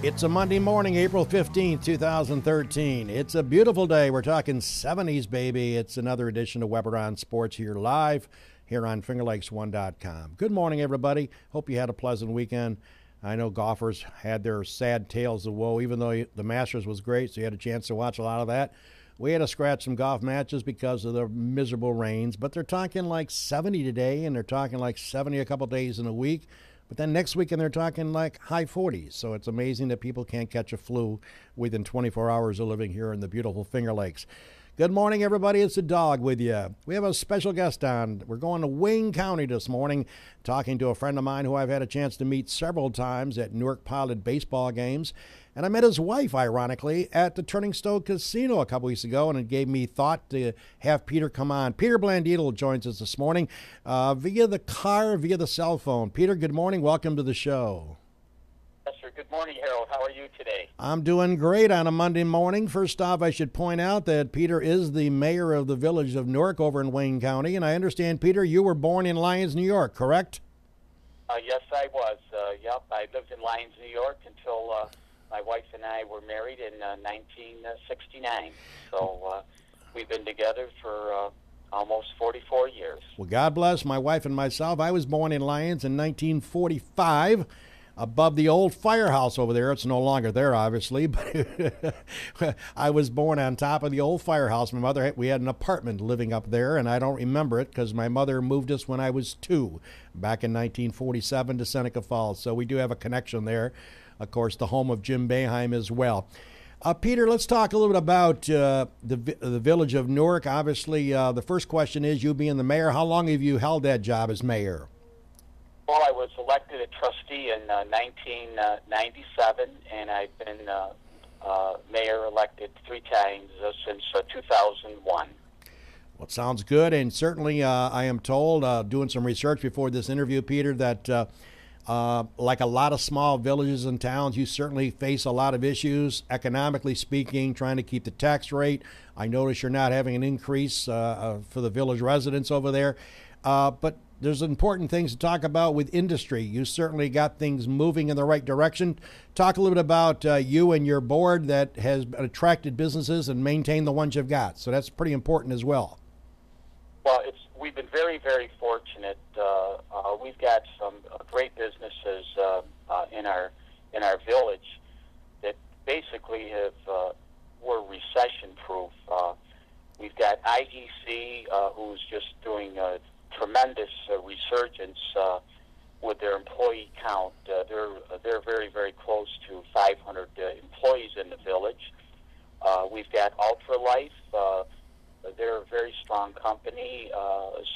It's a Monday morning, April 15th, 2013. It's a beautiful day. We're talking 70s, baby. It's another edition of Weber on Sports here live here on FingerLakes1.com. Good morning, everybody. Hope you had a pleasant weekend. I know golfers had their sad tales of woe, even though the Masters was great, so you had a chance to watch a lot of that. We had to scratch some golf matches because of the miserable rains, but they're talking like 70 today, and they're talking like 70 a couple days in a week. But then next weekend, they're talking like high 40s. So it's amazing that people can't catch a flu within 24 hours of living here in the beautiful Finger Lakes. Good morning, everybody. It's the dog with you. We have a special guest on. We're going to Wayne County this morning, talking to a friend of mine who I've had a chance to meet several times at Newark Pilot baseball games. And I met his wife, ironically, at the Turning Stone Casino a couple weeks ago, and it gave me thought to have Peter come on. Peter Blandino joins us this morning via the car, via the cell phone. Peter, good morning. Welcome to the show. Yes, sir. Good morning, Harold. How are you today? I'm doing great on a Monday morning. First off, I should point out that Peter is the mayor of the village of Newark over in Wayne County, and I understand, Peter, you were born in Lyons, New York, correct? Yes, I was. Yep, I lived in Lyons, New York until my wife and I were married in 1969. So we've been together for almost 44 years. Well, God bless my wife and myself. I was born in Lyons in 1945 above the old firehouse over there. It's no longer there, obviously, but I was born on top of the old firehouse. My mother, we had an apartment living up there, and I don't remember it because my mother moved us when I was 2 back in 1947 to Seneca Falls. So we do have a connection there. Of course, the home of Jim Boeheim as well. Peter, let's talk a little bit about the village of Newark. Obviously, the first question is, you being the mayor, how long have you held that job as mayor? Well, I was elected a trustee in 1997, and I've been mayor elected 3 times since 2001. Well, it sounds good, and certainly I am told, doing some research before this interview, Peter, that like a lot of small villages and towns, you certainly face a lot of issues, economically speaking, trying to keep the tax rate. I notice you're not having an increase for the village residents over there. But there's important things to talk about with industry. You certainly got things moving in the right direction. Talk a little bit about you and your board that has attracted businesses and maintained the ones you've got. So that's pretty important as well. Well, we've been very, very fortunate. We've got some great businesses in our village that basically were recession-proof. We've got IEC, who's just doing a tremendous resurgence with their employee count. They're very, very close to 500 employees in the village. We've got Ultralife. They're a very strong company,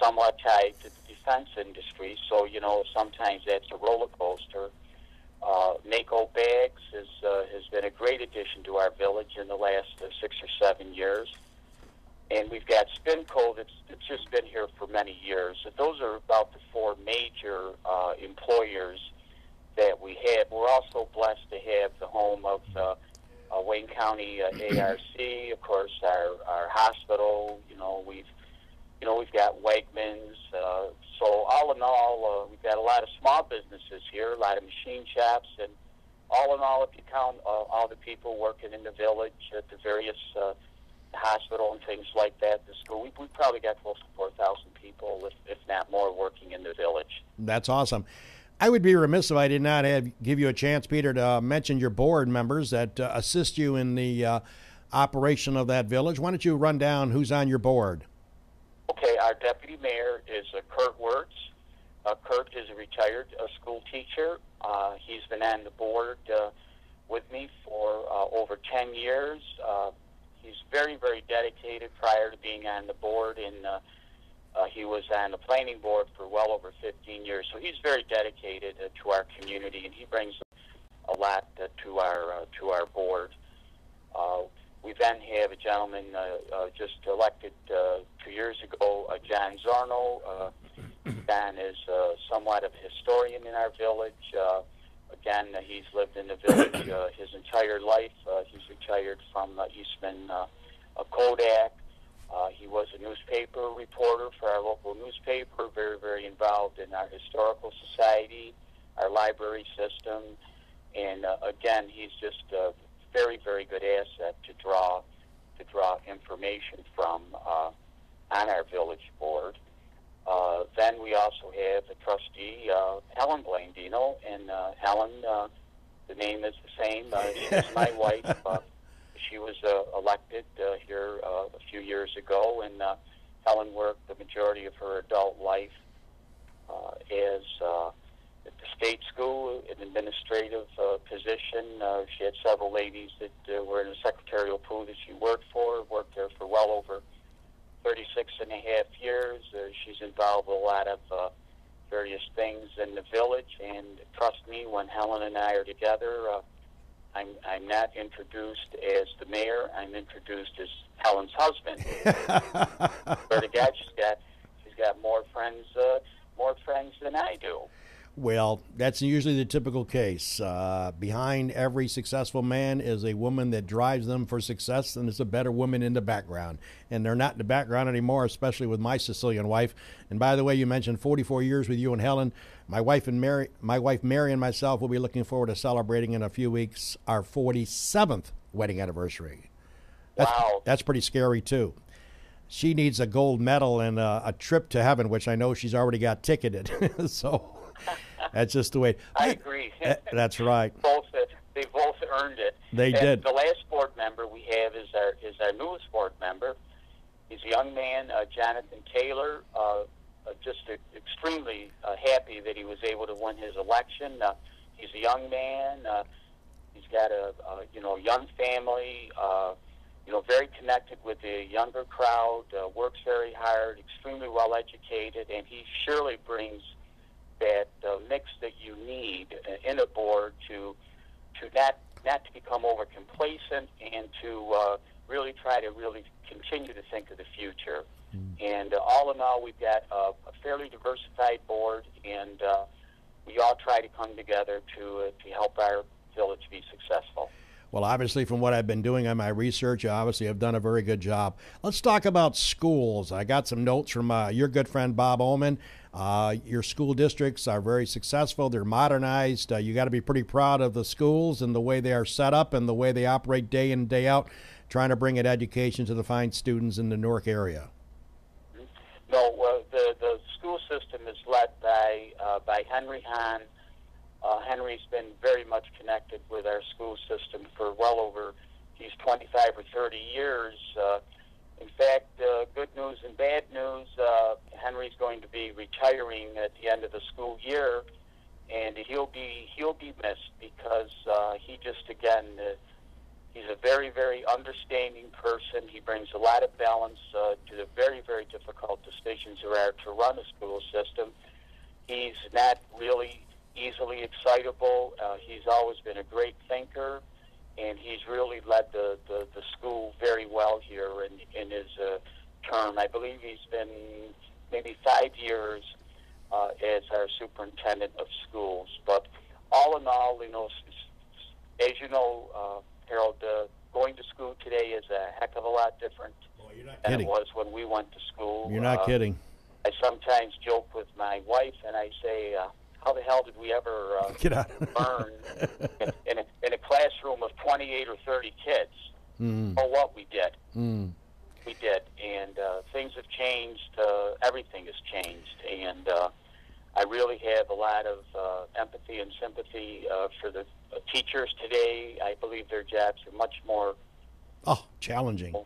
somewhat tied to the defense industry, so, sometimes that's a roller coaster. Mako Bags has been a great addition to our village in the last 6 or 7 years. And we've got Spinco that's just been here for many years. Those are about the 4 major employers that we have. We're also blessed to have the home of Wayne County ARC, of course, our hospital. We've got Wegmans. So all in all, we've got a lot of small businesses here, a lot of machine shops, and all in all, if you count all the people working in the village at the various hospital and things like that, the school, we probably got close to 4,000 people, if not more, working in the village. That's awesome. I would be remiss if I did not give you a chance, Peter, to mention your board members that assist you in the operation of that village. Why don't you run down who's on your board? Okay, our deputy mayor is Kurt Wirtz. Kurt is a retired school teacher. He's been on the board with me for over 10 years. He's very, very dedicated prior to being on the board, and he was on the planning board for well over 15 years. So he's very dedicated to our community, and he brings a lot to our board. We then have a gentleman just elected 2 years ago, John Zorno. John is somewhat of a historian in our village. Again, he's lived in the village his entire life. He's retired from Eastman Kodak. He was a newspaper reporter for our local newspaper, very, very involved in our historical society, our library system, And again, he's just a very, very good asset to draw information from on our village board. Then we also have the trustee, Helen Blandino, and Helen, the name is the same. She's my wife. She was elected here a few years ago, and Helen worked the majority of her adult life as at the state school, an administrative position. She had several ladies that were in a secretarial pool that she worked there for well over 36 and a half years. She's involved with a lot of various things in the village, and trust me, when Helen and I are together, I'm not introduced as the mayor. I'm introduced as Helen's husband. Swear to God, she's got more friends than I do. Well, that's usually the typical case. Behind every successful man is a woman that drives them for success, and it's a better woman in the background. And they're not in the background anymore, especially with my Sicilian wife. And by the way, you mentioned 44 years with you and Helen. My wife Mary and myself will be looking forward to celebrating in a few weeks our 47th wedding anniversary. Wow. That's pretty scary, too. She needs a gold medal and a trip to heaven, which I know she's already got ticketed. So that's just the way. I agree. That's right. They both earned it. They did. The last board member we have is our newest board member. He's a young man, Jonathan Taylor. Just extremely happy that he was able to win his election. He's a young man. He's got a young family. Very connected with the younger crowd. Works very hard. Extremely well educated, and he surely brings that mix that you need in a board to not to become over complacent and to really try to really continue to think of the future. And all in all, we've got a fairly diversified board, and we all try to come together to help our village be successful. Well, obviously, from what I've been doing on my research, you obviously have done a very good job. Let's talk about schools. I got some notes from your good friend, Bob Ullman. Your school districts are very successful. They're modernized. You got to be pretty proud of the schools and the way they are set up and the way they operate day in and day out, trying to bring an education to the fine students in the Newark area. No, the school system is led by Henry Hahn. Henry's been very much connected with our school system for well over 25 or 30 years. In fact, good news and bad news, Henry's going to be retiring at the end of the school year, and he'll be missed because he just, again, he's a very, very understanding person. He brings a lot of balance to the very, very difficult decisions there are to run a school system. He's not really easily excitable. He's always been a great thinker, and he's really led the school very well here in his term. I believe he's been maybe 5 years as our superintendent of schools. But all in all, as you know, Harold, going to school today is a heck of a lot different than it was when we went to school. You're not kidding. I sometimes joke with my wife, and I say, how the hell did we ever learn in a classroom of 28 or 30 kids? Oh, what we did. We did. And things have changed. Everything has changed. And I really have a lot of empathy and sympathy for the teachers today. I believe their jobs are much more... challenging.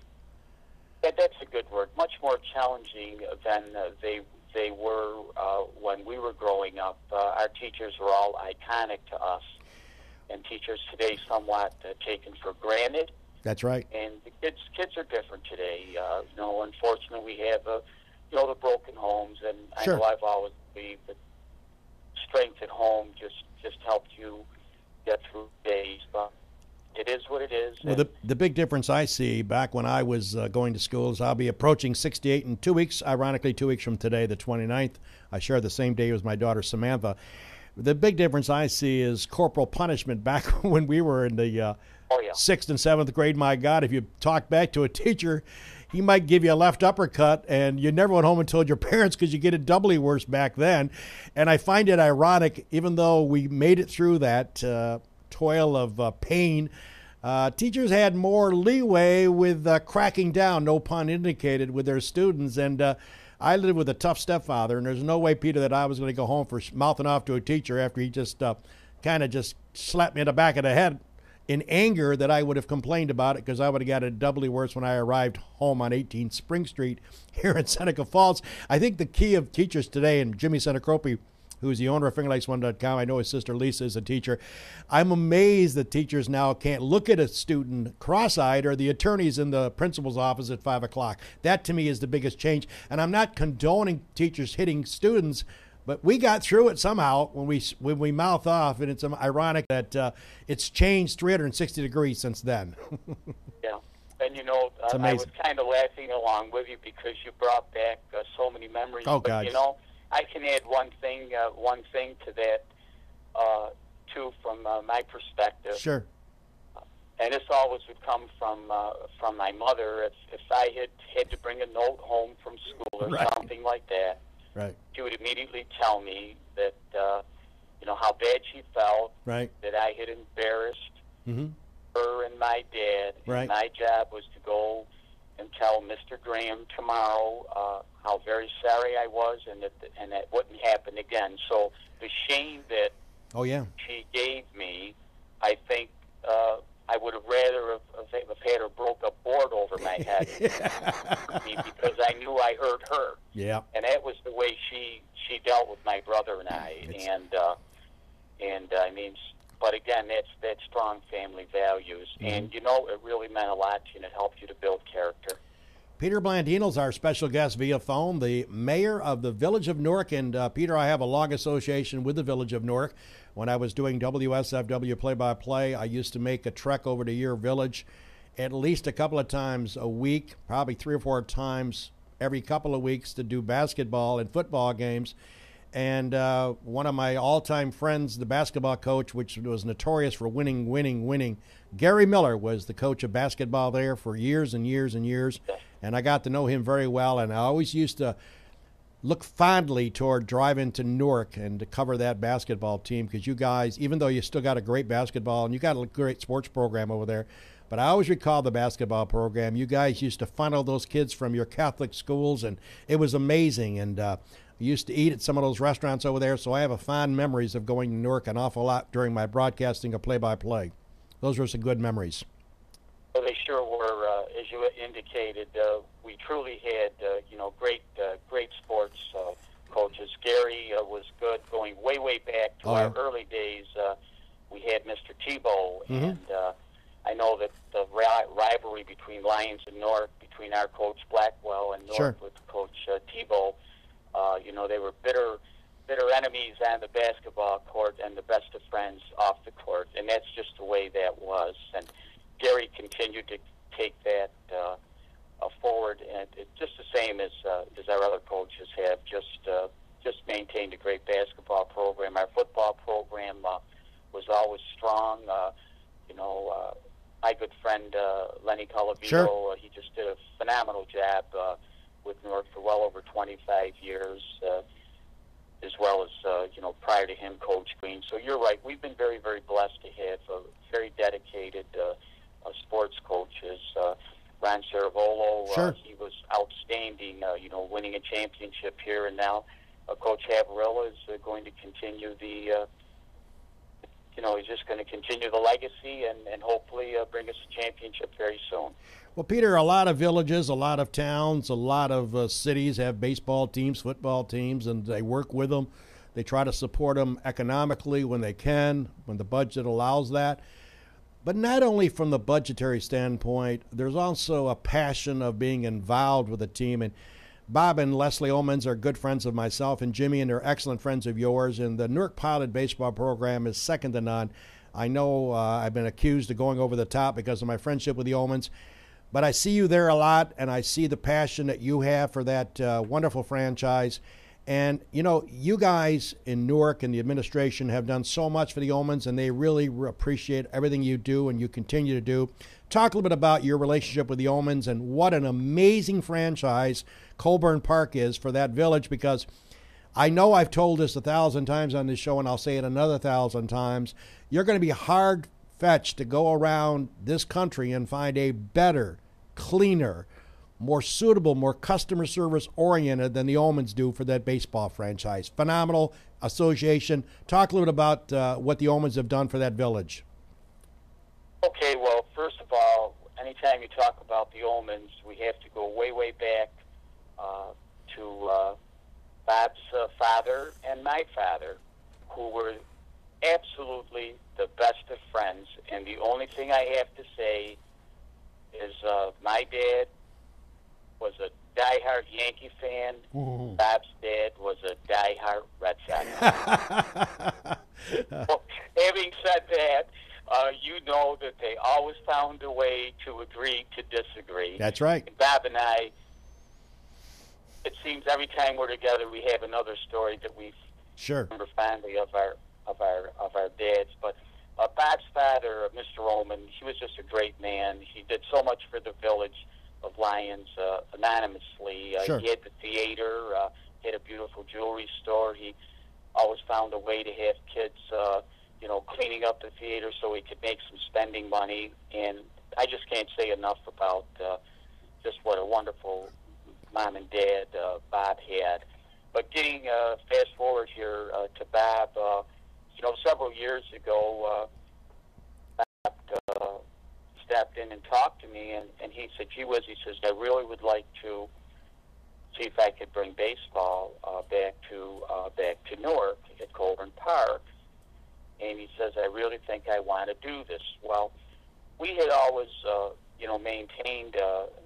That's a good word. Much more challenging than they were when we were growing up. Our teachers were all iconic to us, and teachers today somewhat taken for granted. That's right. And the kids are different today. Unfortunately, we have the broken homes, and Sure. I know I've always believed that strength at home just helped you get through days, but it is what it is. Well, the big difference I see back when I was going to school is I'll be approaching 68 in 2 weeks, ironically 2 weeks from today, the 29th. I share the same day as my daughter Samantha. The big difference I see is corporal punishment back when we were in the 6th and 7th grade. My God, if you talk back to a teacher, he might give you a left uppercut, and you never went home and told your parents because you get it doubly worse back then. And I find it ironic, even though we made it through that toil of pain, teachers had more leeway with cracking down, no pun indicated, with their students. And I lived with a tough stepfather, and there's no way, Peter, that I was going to go home for mouthing off to a teacher after he just kind of just slapped me in the back of the head in anger, that I would have complained about it, because I would have got it doubly worse when I arrived home on 18 Spring Street here in Seneca Falls. I think the key of teachers today, and Jimmy Senecropi, who's the owner of FingerLakes1.com, I know his sister Lisa is a teacher. I'm amazed that teachers now can't look at a student cross-eyed, or the attorneys in the principal's office at 5 o'clock. That, to me, is the biggest change. And I'm not condoning teachers hitting students, but we got through it somehow when we mouth off, and it's ironic that it's changed 360 degrees since then. Yeah, and I was kind of laughing along with you because you brought back so many memories. Oh, but, God. I can add one thing to that, too, from my perspective. Sure. And this always would come from my mother. If I had to bring a note home from school or Right. something like that, Right. she would immediately tell me that, how bad she felt, Right. that I had embarrassed Mm-hmm. her and my dad. Right. And my job was to go and tell Mr. Graham tomorrow how very sorry I was, and that wouldn't happen again. So the shame that Oh, yeah. she gave me, I think I would have rather have had her broke a board over my head because I knew I hurt her. Yeah. And that was the way she dealt with my brother and I. And I mean, but again, that's strong family values. Mm-hmm. And it really meant a lot to you, and it helped you to build character. Peter Blandino's our special guest via phone, the mayor of the Village of Newark. And Peter, I have a long association with the Village of Newark. When I was doing WSFW play-by-play, I used to make a trek over to your village at least a couple of times a week, probably 3 or 4 times every couple of weeks, to do basketball and football games. And one of my all-time friends, the basketball coach, which was notorious for winning, Gary Miller, was the coach of basketball there for years and years and years. And I got to know him very well, and I always used to look fondly toward driving to Newark and to cover that basketball team, because you guys, even though you still got a great basketball and you got a great sports program over there, but I always recall the basketball program. You guys used to funnel those kids from your Catholic schools, and it was amazing. And we used to eat at some of those restaurants over there, so I have a fond memories of going to Newark an awful lot during my broadcasting of play-by-play. Those were some good memories. Well, they sure were. As you indicated, we truly had, great sports coaches. Gary was good going way back to our early days. We had Mr. Tebow, and I know that the rivalry between Lions and Newark, between our coach Blackwell and Newark with Coach Tebow, they were bitter enemies on the basketball court and the best of friends off the court, and that's just the way that was. And Gary continued to take that forward, and it's just the same as our other coaches have. Just maintained a great basketball program. Our football program was always strong. My good friend Lenny Colavito, he just did a phenomenal job with Newark for well over 25 years, as well as prior to him, Coach Green. So you're right. We've been very, very blessed to have very dedicated sports coaches. Ron Ceravolo, he was outstanding, winning a championship here, and now Coach Havarilla is going to continue he's just going to continue the legacy and hopefully bring us a championship very soon. Well, Peter, a lot of villages, a lot of towns, a lot of cities have baseball teams, football teams, and they work with them. They try to support them economically when they can, when the budget allows that. But not only from the budgetary standpoint, there's also a passion of being involved with a team. And Bob and Leslie Omans are good friends of myself and Jimmy, and they're excellent friends of yours. And the Newark Pilot baseball program is second to none. I know I've been accused of going over the top because of my friendship with the Omans, but I see you there a lot, and I see the passion that you have for that wonderful franchise. And, you guys in Newark and the administration have done so much for the Omans, and they really appreciate everything you do and you continue to do. Talk a little bit about your relationship with the Omans and what an amazing franchise Colburn Park is for that village, because I know I've told this 1,000 times on this show, and I'll say it another 1,000 times. You're going to be hard-fetched to go around this country and find a better, cleaner, more suitable, more customer service oriented than the Omens do for that baseball franchise. Phenomenal association. Talk a little bit about what the Omens have done for that village. Okay, well, first of all, anytime you talk about the Omens, we have to go way, way back to Bob's father and my father, who were absolutely the best of friends. And the only thing I have to say is my dad was a diehard Yankee fan. Ooh. Bob's dad was a diehard Red Sox fan. Well, having said that, you know that they always found a way to agree to disagree. That's right. And Bob and I, it seems every time we're together, we have another story that we remember fondly of our dads. But Bob's father, Mr. Oman, he was just a great man. He did so much for the village of Lyons anonymously. He had the theater, he had a beautiful jewelry store. He always found a way to have kids, cleaning up the theater so he could make some spending money. And I just can't say enough about just what a wonderful mom and dad Bob had. But getting fast forward here to Bob, several years ago, Bob stepped in and talked to me, and he said, gee whiz, he says, I really would like to see if I could bring baseball back to Newark at Colburn Park. And he says, I really think I want to do this. Well, we had always,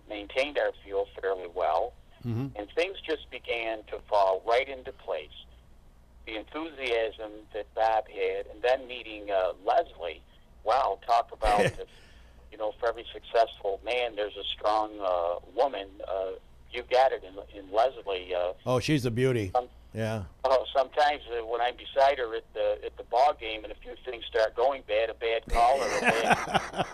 maintained our field fairly well, and things just began to fall right into place. The enthusiasm that Bob had, and then meeting Leslie. Wow, talk about for every successful man, there's a strong woman. You got it in Leslie. She's a beauty. Yeah. Oh, sometimes when I'm beside her at the ball game, and a few things start going bad, a bad call or a bad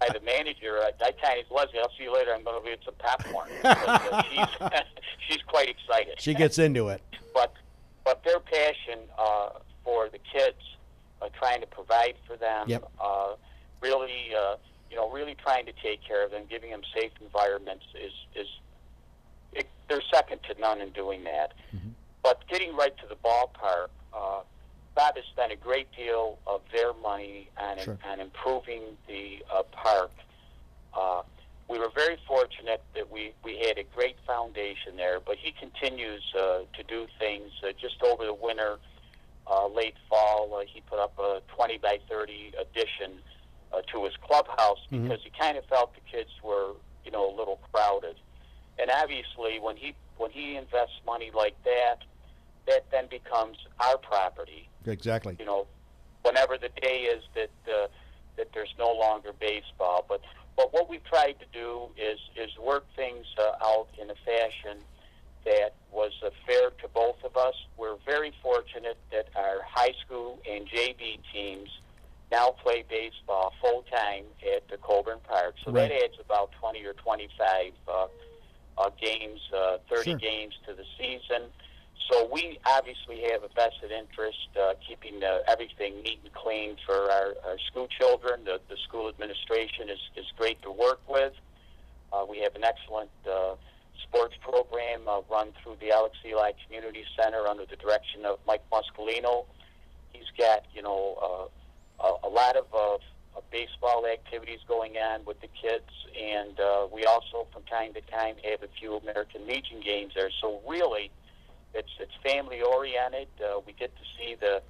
by the manager, I kind of Leslie, I'll see you later. I'm going to get some popcorn. But, she's quite excited. She gets into it. But their passion for the kids, trying to provide for them, really trying to take care of them, giving them safe environments they're second to none in doing that. But getting right to the ballpark, Bob has spent a great deal of their money on improving the park. We were very fortunate that we had a great foundation there, but he continues to do things. Just over the winter, late fall, he put up a 20 by 30 addition to his clubhouse because he kind of felt the kids were, a little crowded. And obviously, when he invests money like that then becomes our property. Exactly. Whenever the day is that there's no longer baseball. But what we've tried to do is work things out in a fashion that was fair to both of us. We're very fortunate that our high school and JV teams now play baseball full-time at the Colburn Park. So that adds about 20 or 25 games, 30 games to the season. So we obviously have a vested interest keeping everything neat and clean for our school children. The school administration is great to work with. We have an excellent sports program run through the Alex Eli Community Center under the direction of Mike Muscolino. He's got, a lot of baseball activities going on with the kids, and we also, from time to time, have a few American Legion games there. So really, it's family-oriented. We get to see the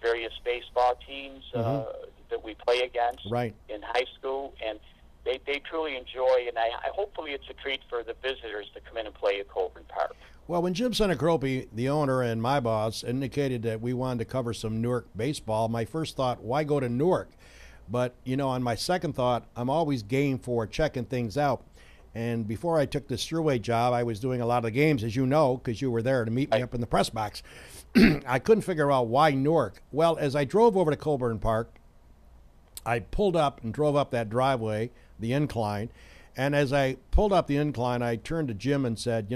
various baseball teams that we play against in high school, and they truly enjoy, and I hopefully it's a treat for the visitors to come in and play at Colburn Park. Well, when Jim Senecropi, the owner, and my boss indicated that we wanted to cover some Newark baseball, my first thought, why go to Newark? But, on my second thought, I'm always game for checking things out. And before I took this throughway job, I was doing a lot of the games, as you know, because you were there to meet me up in the press box. I couldn't figure out why Newark. Well, as I drove over to Colburn Park, I pulled up and drove up that driveway, the incline. And as I pulled up the incline, I turned to Jim and said,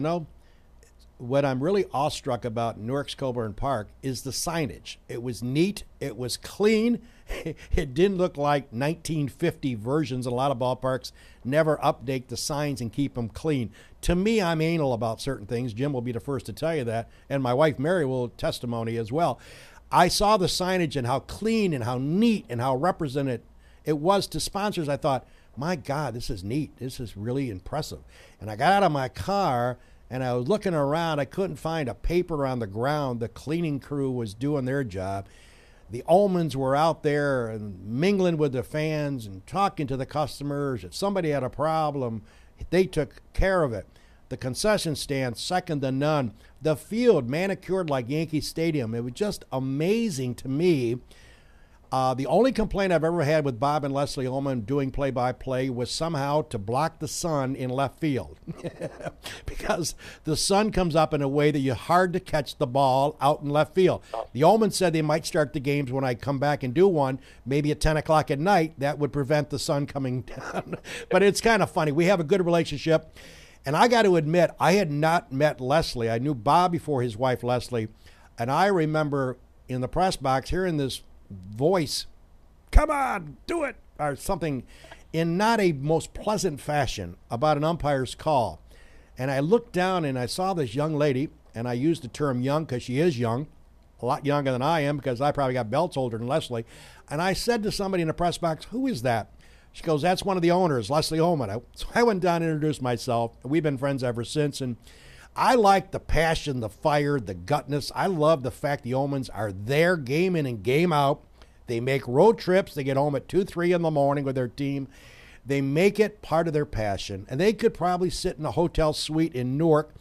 what I'm really awestruck about Newark's Coburn Park is the signage. It was neat. It was clean. It didn't look like 1950 versions. A lot of ballparks never update the signs and keep them clean. To me, I'm anal about certain things. Jim will be the first to tell you that, and my wife Mary will testimony as well. I saw the signage and how clean and how neat and how represented it was to sponsors. I thought, my God, this is neat. This is really impressive. And I got out of my car and I was looking around. I couldn't find a paper on the ground. The cleaning crew was doing their job. The Ullmans were out there and mingling with the fans and talking to the customers. If somebody had a problem, they took care of it. The concession stand, second to none. The field, manicured like Yankee Stadium. It was just amazing to me. The only complaint I've ever had with Bob and Leslie Ullman doing play-by-play was somehow to block the sun in left field. Because the sun comes up in a way that you're hard to catch the ball out in left field. The Ullman said they might start the games when I come back and do one, maybe at 10 o'clock at night. That would prevent the sun coming down. But it's kind of funny. We have a good relationship. And I got to admit, I had not met Leslie. I knew Bob before his wife, Leslie. And I remember in the press box hearing this voice, come on, do it, or something in not a most pleasant fashion about an umpire's call. And I looked down and I saw this young lady, and I used the term young because she is young, a lot younger than I am because I probably got belts older than Leslie. And I said to somebody in the press box, who is that? She goes, that's one of the owners, Leslie Ullman. So I went down and introduced myself. We've been friends ever since. And I like the passion, the fire, the gutness. I love the fact the Ullmans are there game in and game out. They make road trips. They get home at 2, 3 in the morning with their team. They make it part of their passion. And they could probably sit in a hotel suite in Newark,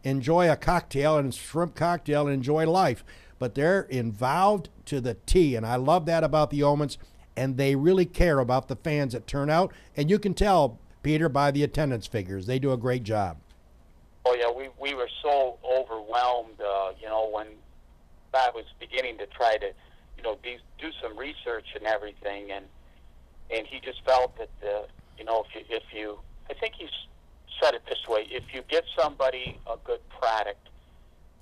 enjoy a cocktail and shrimp cocktail and enjoy life. But they're involved to the T. And I love that about the Ullmans. And they really care about the fans that turn out. And you can tell, Peter, by the attendance figures. They do a great job. Oh, yeah, we were so overwhelmed, when Bob was beginning to try to, do some research and everything, and he just felt that, if you, I think he said it this way, if you get somebody a good product,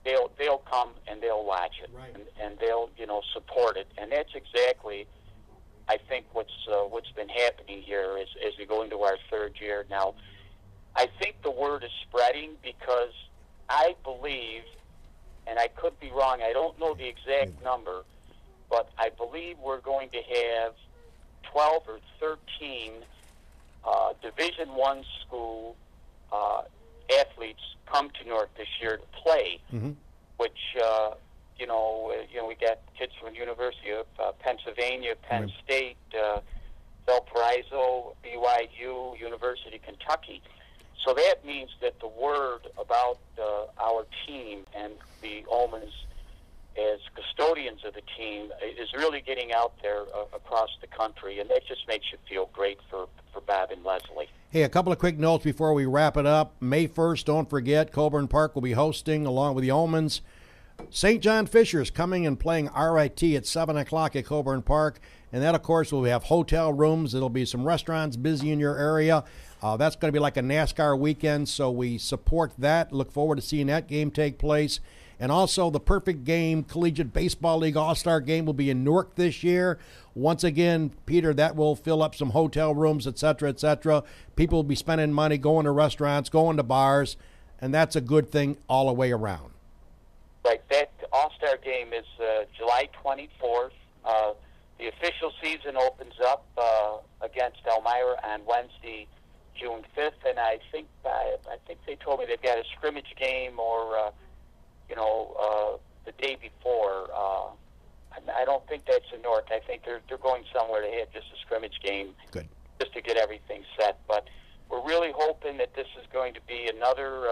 they'll come and they'll watch it, right. and they'll, support it, and that's exactly, I think, what's been happening here as we go into our third year now. I think the word is spreading because I believe, and I could be wrong, I don't know the exact number, but I believe we're going to have 12 or 13 Division I school athletes come to Newark this year to play, which, we got kids from the University of Pennsylvania, Penn State, Valparaiso, BYU, University of Kentucky. So that means that the word about our team and the Ullmans as custodians of the team is really getting out there across the country, and that just makes you feel great for Bob and Leslie. Hey, a couple of quick notes before we wrap it up. May 1st, don't forget, Coburn Park will be hosting, along with the Ullmans, St. John Fisher's coming and playing RIT at 7 o'clock at Coburn Park. And that, of course, will have hotel rooms. There'll be some restaurants busy in your area. That's going to be like a NASCAR weekend, so we support that. Look forward to seeing that game take place. And also the Perfect Game Collegiate Baseball League All-Star Game will be in Newark this year. Once again, Peter, that will fill up some hotel rooms, et cetera, et cetera. People will be spending money, going to restaurants, going to bars, and that's a good thing all the way around. Right. That All-Star Game is July 24th. The official season opens up against Elmira on Wednesday, June 5th, and I think they told me they've got a scrimmage game or the day before. I don't think that's in Newark. I think they're going somewhere to have just a scrimmage game. Good. Just to get everything set. But we're really hoping that this is going to be another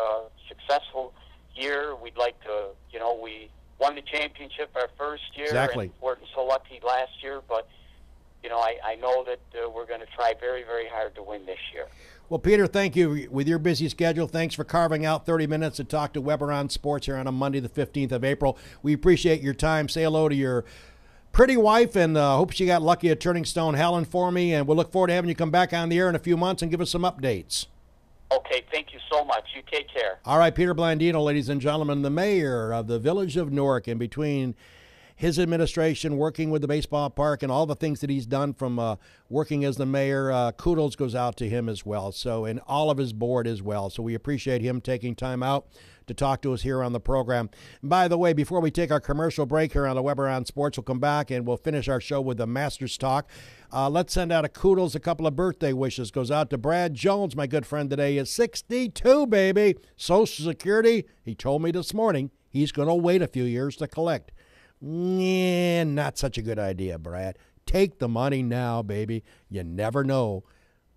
successful year. We'd like to, we won the championship our first year. Exactly. And weren't so lucky last year, but I know that we're going to try very, very hard to win this year. Well, Peter, thank you. With your busy schedule, thanks for carving out 30 minutes to talk to Weber on Sports here on a Monday, the 15th of April. We appreciate your time. Say hello to your pretty wife, and hope she got lucky at Turning Stone Helen for me, and we'll look forward to having you come back on the air in a few months and give us some updates. Okay, thank you so much. You take care. All right, Peter Blandino, ladies and gentlemen, the mayor of the village of Newark, in between his administration, working with the baseball park and all the things that he's done from working as the mayor, kudos goes out to him as well. So, and all of his board as well. So we appreciate him taking time out to talk to us here on the program. And by the way, before we take our commercial break here on the Weber on Sports, we'll come back and we'll finish our show with the Masters talk. Let's send out a kudos, a couple of birthday wishes. Goes out to Brad Jones, my good friend today, is 62, baby. Social Security, he told me this morning, he's going to wait a few years to collect. Yeah, not such a good idea, Brad. Take the money now, baby. You never know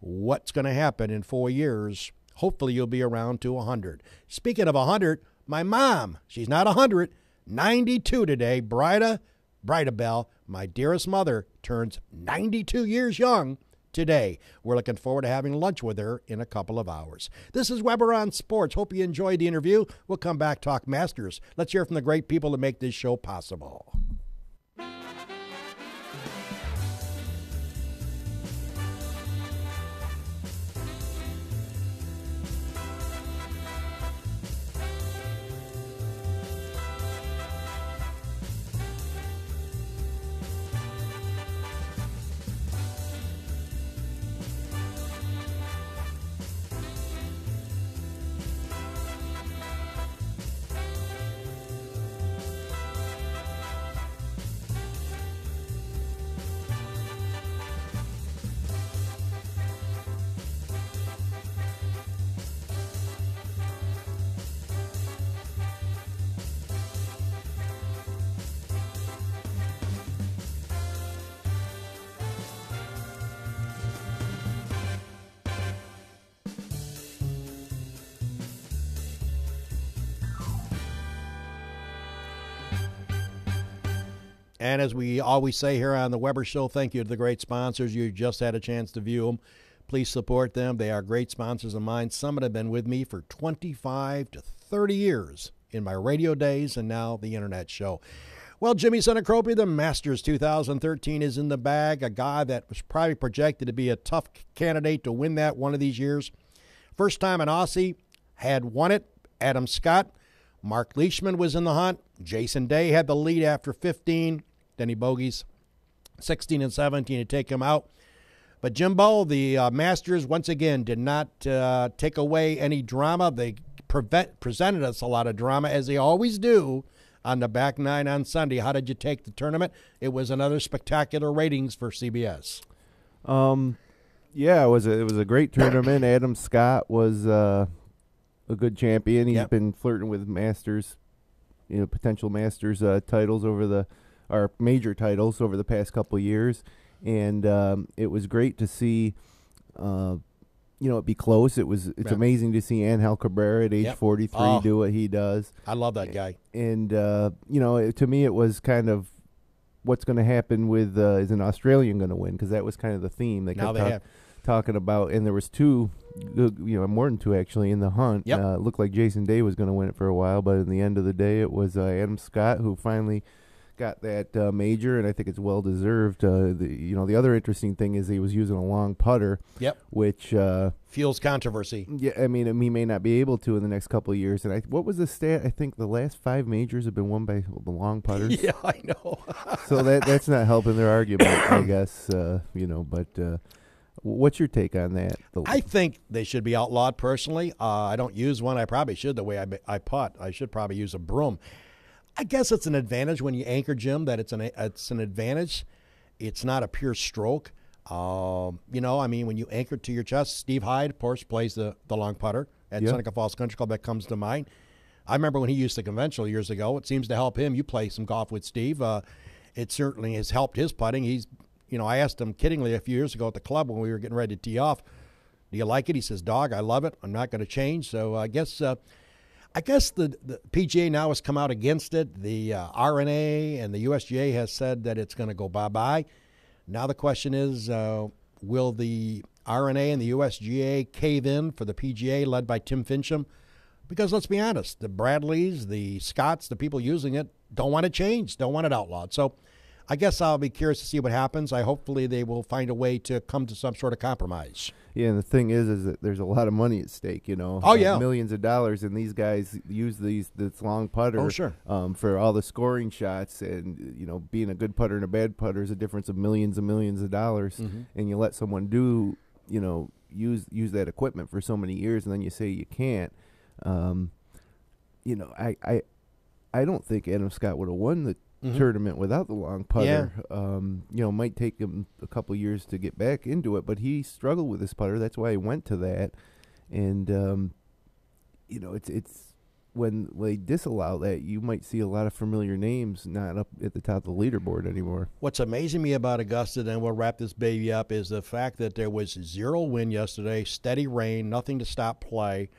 what's going to happen in 4 years. Hopefully you'll be around to 100. Speaking of 100, my mom, she's not 100, 92 today. Bridabelle, my dearest mother, turns 92 years young today. We're looking forward to having lunch with her in a couple of hours. This is Weber on Sports. Hope you enjoyed the interview. We'll come back, talk Masters. Let's hear from the great people that make this show possible. And as we always say here on the Weber Show, thank you to the great sponsors. You just had a chance to view them. Please support them. They are great sponsors of mine. Some have been with me for 25 to 30 years in my radio days and now the internet show. Well, Jimmy Senecropi, the Masters 2013 is in the bag. A guy that was probably projected to be a tough candidate to win that one of these years. First time an Aussie had won it, Adam Scott. Mark Leishman was in the hunt. Jason Day had the lead after 15. Then he bogeys 16 and 17 to take him out. But Jimbo, the Masters, once again, did not take away any drama. They presented us a lot of drama, as they always do, on the back nine on Sunday. How did you take the tournament? It was another spectacular ratings for CBS. Yeah, it was a great tournament. Adam Scott was a good champion. He's been flirting with Masters, potential Masters titles or major titles over the past couple of years, and it was great to see, it be close. It's amazing to see Angel Cabrera at age 43 do what he does. I love that guy. And to me, it was kind of what's going to happen with is an Australian going to win, because that was kind of the theme they kept talking about, and there was two, more than two actually in the hunt. Looked like Jason Day was going to win it for a while, but in the end of the day, it was Adam Scott who finally got that major, and I think it's well deserved. The other interesting thing is he was using a long putter, which fuels controversy. Yeah, I mean, he may not be able to in the next couple of years. And what was the stat? I think the last 5 majors have been won by the long putters. Yeah, I know. So that's not helping their argument, I guess. But what's your take on that? I think they should be outlawed. Personally, I don't use one. I probably should. The way I putt, I should probably use a broom. I guess it's an advantage when you anchor, Jim, that it's an advantage. It's not a pure stroke. When you anchor to your chest, Steve Hyde, of course, plays the long putter at Seneca Falls Country Club. That comes to mind. I remember when he used the conventional years ago. It seems to help him. You play some golf with Steve. It certainly has helped his putting. I asked him kiddingly a few years ago at the club when we were getting ready to tee off, do you like it? He says, dog, I love it. I'm not going to change. So I guess the PGA now has come out against it. The RNA and the USGA has said that it's going to go bye-bye. Now the question is, will the RNA and the USGA cave in for the PGA led by Tim Fincham? Because let's be honest, the Bradleys, the Scotts, the people using it don't want to change, don't want it outlawed. So I guess I'll be curious to see what happens. Hopefully they will find a way to come to some sort of compromise. Yeah, and the thing is that there's a lot of money at stake, Oh, yeah. Millions of dollars, and these guys use this long putter sure. For all the scoring shots, and, being a good putter and a bad putter is a difference of millions and millions of dollars, and you let someone use that equipment for so many years, and then you say you can't. I don't think Adam Scott would have won the tournament without the long putter. Yeah. Might take him a couple years to get back into it, but he struggled with his putter. That's why he went to that. And it's when they disallow that, you might see a lot of familiar names not up at the top of the leaderboard anymore. What's amazing me about Augusta, then we'll wrap this baby up, is the fact that there was 0 wind yesterday, steady rain, nothing to stop play.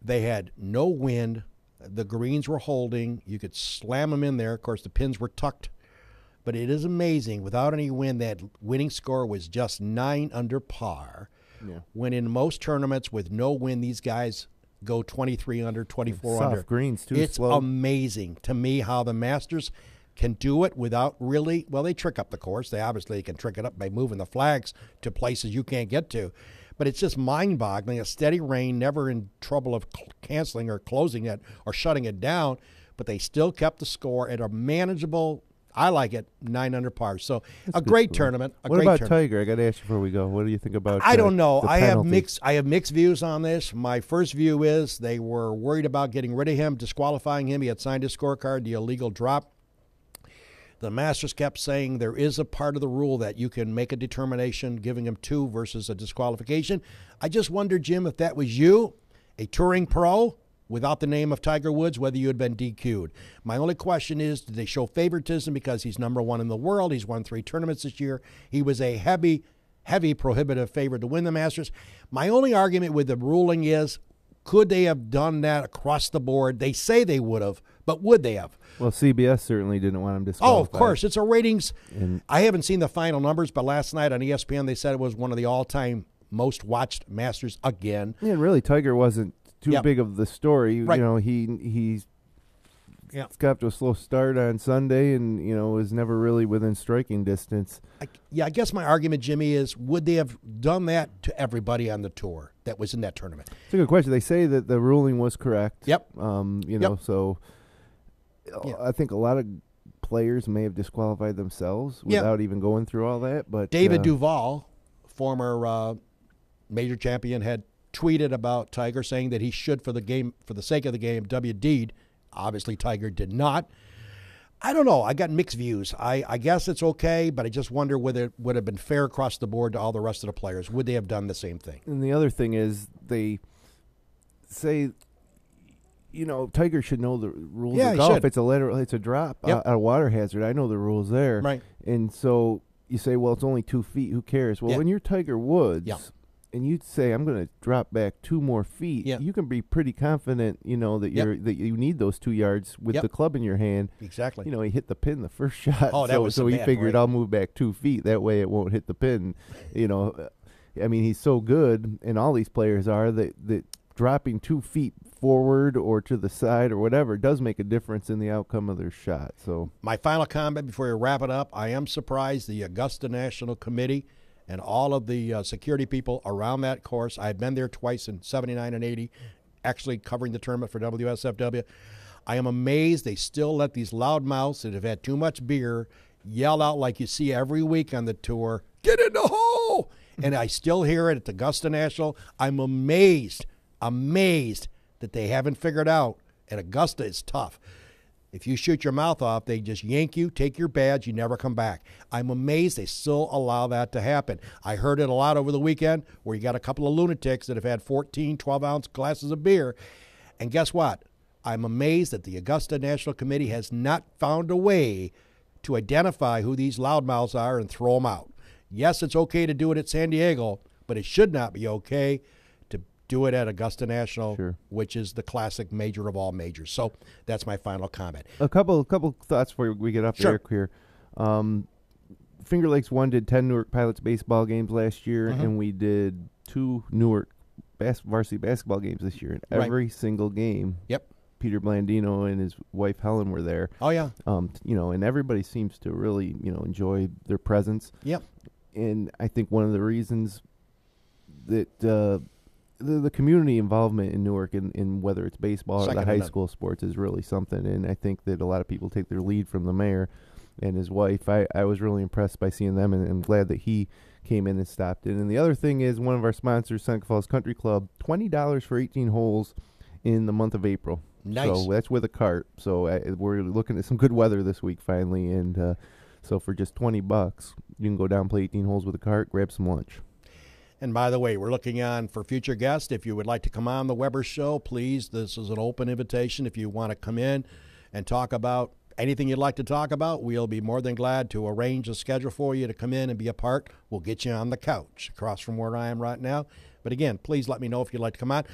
They had no wind. The greens were holding. You could slam them in there. Of course, the pins were tucked. But it is amazing. Without any wind, that winning score was just 9 under par. Yeah. When in most tournaments with no wind, these guys go 23 under, 24 soft under. Soft greens, too. It's slow. amazing to me how the Masters can do it without really, well, they trick up the course. They obviously can trick it up by moving the flags to places you can't get to. But it's just mind-boggling. A steady rain, never in trouble of canceling or closing it or shutting it down. But they still kept the score at a manageable, I like it, 9 under par. So That's a great tournament. What about Tiger? I got to ask you before we go. What do you think about? I don't know. I have penalty? mixed views on this. My first view is they were worried about getting rid of him, disqualifying him. He had signed his scorecard, the illegal drop. The Masters kept saying there is a part of the rule that you can make a determination giving him 2 versus a disqualification. I just wonder, Jim, if that was you, a touring pro, without the name of Tiger Woods, whether you had been DQ'd. My only question is, did they show favoritism because he's number 1 in the world? He's won 3 tournaments this year. He was a heavy prohibitive favorite to win the Masters. My only argument with the ruling is, could they have done that across the board? They say they would have, but would they have? Well, CBS certainly didn't want him disqualified. Oh, of course. It's a ratings. I haven't seen the final numbers, but last night on ESPN they said it was one of the all-time most watched Masters again. Yeah, really, Tiger wasn't too big of the story. Right. He's got to a slow start on Sunday and, was never really within striking distance. I guess my argument, Jimmy, is would they have done that to everybody on the tour that was in that tournament? It's a good question. They say that the ruling was correct. Yep. So I think a lot of players may have disqualified themselves without even going through all that. But David Duval, former major champion, had tweeted about Tiger saying that he should, for the sake of the game, WD'd. Obviously, Tiger did not. I don't know. I got mixed views. I guess it's okay, but I just wonder whether it would have been fair across the board to all the rest of the players. Would they have done the same thing? And the other thing is they say, Tiger should know the rules of golf. It's a drop, a water hazard. I know the rules there. Right. And so you say, well, it's only 2 feet. Who cares? Well, when you're Tiger Woods and you'd say, I'm going to drop back 2 more feet, you can be pretty confident, that you need those 2 yards with the club in your hand. Exactly. He hit the pin the first shot. Oh, that was so he figured I'll move back 2 feet. That way it won't hit the pin. He's so good, and all these players are, that dropping 2 feet forward or to the side or whatever does make a difference in the outcome of their shot. So my final comment before we wrap it up, I am surprised the Augusta National Committee and all of the security people around that course. I've been there twice in 79 and 80, actually covering the tournament for WSFW. I am amazed they still let these loudmouths that have had too much beer yell out like you see every week on the tour, "Get in the hole!" And I still hear it at the Augusta National. I'm amazed that they haven't figured out, and Augusta is tough. If you shoot your mouth off, they just yank you, take your badge, you never come back. I'm amazed they still allow that to happen. I heard it a lot over the weekend where you got a couple of lunatics that have had 14, 12-ounce glasses of beer. And guess what? I'm amazed that the Augusta National Committee has not found a way to identify who these loudmouths are and throw them out. Yes, it's okay to do it at San Diego, but it should not be okay to do it at Augusta National, which is the classic major of all majors. So that's my final comment. A couple thoughts before we get up there here. Finger Lakes 1 did 10 Newark Pilots baseball games last year, and we did 2 Newark varsity basketball games this year. And every single game, Peter Blandino and his wife Helen were there. Oh yeah. And everybody seems to really enjoy their presence. Yep. And I think one of the reasons that the community involvement in Newark in whether it's baseball or the high school sports is really something. And I think that a lot of people take their lead from the mayor and his wife. I was really impressed by seeing them, and I'm glad that he came in and stopped in. And the other thing is, one of our sponsors, Seneca Falls Country Club, $20 for 18 holes in the month of April. Nice. So that's with a cart. So we're looking at some good weather this week finally, and so for just $20, you can go down, play 18 holes with a cart, grab some lunch. And by the way, we're looking on for future guests. If you would like to come on the Weber Show, please, this is an open invitation. If you want to come in and talk about anything you'd like to talk about, we'll be more than glad to arrange a schedule for you to come in and be a part. We'll get you on the couch across from where I am right now. But again, please let me know if you'd like to come on.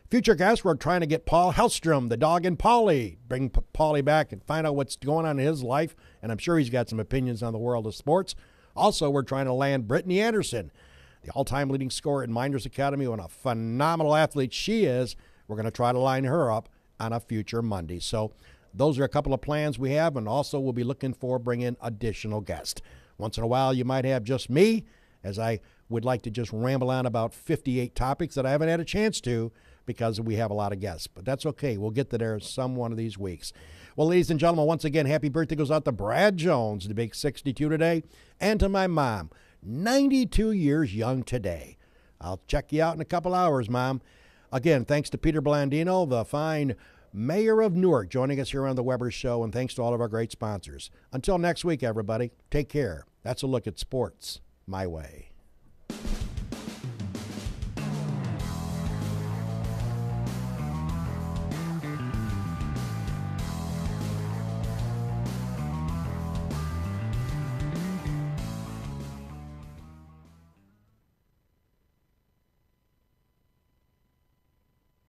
Future guests, we're trying to get Paul Hellstrom, the dog and Paulie, bring Paulie back and find out what's going on in his life. And I'm sure he's got some opinions on the world of sports. Also, we're trying to land Brittany Anderson, the all-time leading scorer in Miners Academy, and a phenomenal athlete she is. We're going to try to line her up on a future Monday. So those are a couple of plans we have, and also we'll be looking for bringing additional guests. Once in a while, you might have just me, as I would like to just ramble on about 58 topics that I haven't had a chance to because we have a lot of guests. But that's okay. We'll get to there some one of these weeks. Well, ladies and gentlemen, once again, happy birthday goes out to Brad Jones, the big 62 today, and to my mom, 92 years young today. I'll check you out in a couple hours, Mom. Again, thanks to Peter Blandino, the fine Mayor of Newark, joining us here on the Weber Show, and thanks to all of our great sponsors. Until next week, everybody, take care. That's a look at sports my way.